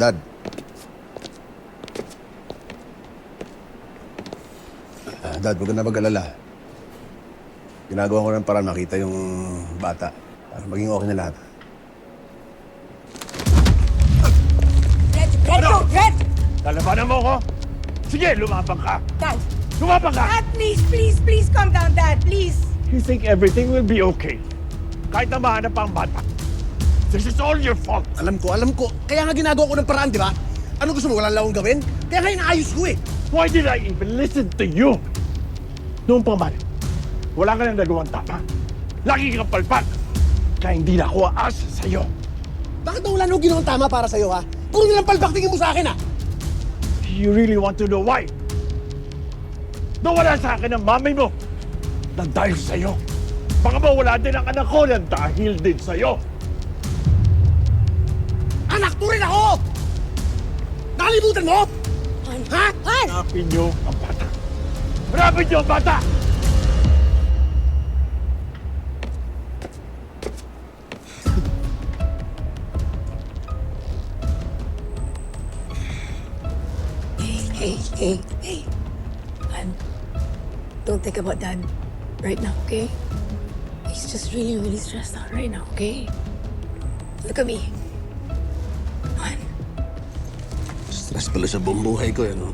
Dad. Dad, huwag ka na mag-alala. Ginagawa ko ng paraan makita yung bata. Para maging okay na lahat. Red! Lalabanan mo ko? Sige, lumabang ka! Dad! Lumabang ka! Dad, please calm down, Dad, please! You think everything will be okay? Kahit na mahanap pa ang bata. This is all your fault! Alam ko. Kaya nga ginagawa ko ng paraan, di ba? Ano gusto mo? Walang akong gawin? Kaya nga inaayos ko eh. Why did I even listen to you? Noong pa man, wala ka nang nagawang tama. Lagi kang palpak. Kaya hindi na ako aasa sa'yo. Bakit na wala nang ginawang tama para sa'yo, ha? Puro nilang palpak tingin mo sa akin, ha? You really want to know why? Nawala sa akin ang mami mo na dahil sa'yo. Baka mawala din ang anak ko na dahil din sa'yo. Anak mo rin ako! Nakalimutan mo? Ha? Hanapin niyo ang bata. Hanapin niyo ang bata! Hey. Man, don't think about Dad right now, okay? He's just really stressed out right now, okay? Look at me. Man. Stress pala sa buong buhay ko, ano?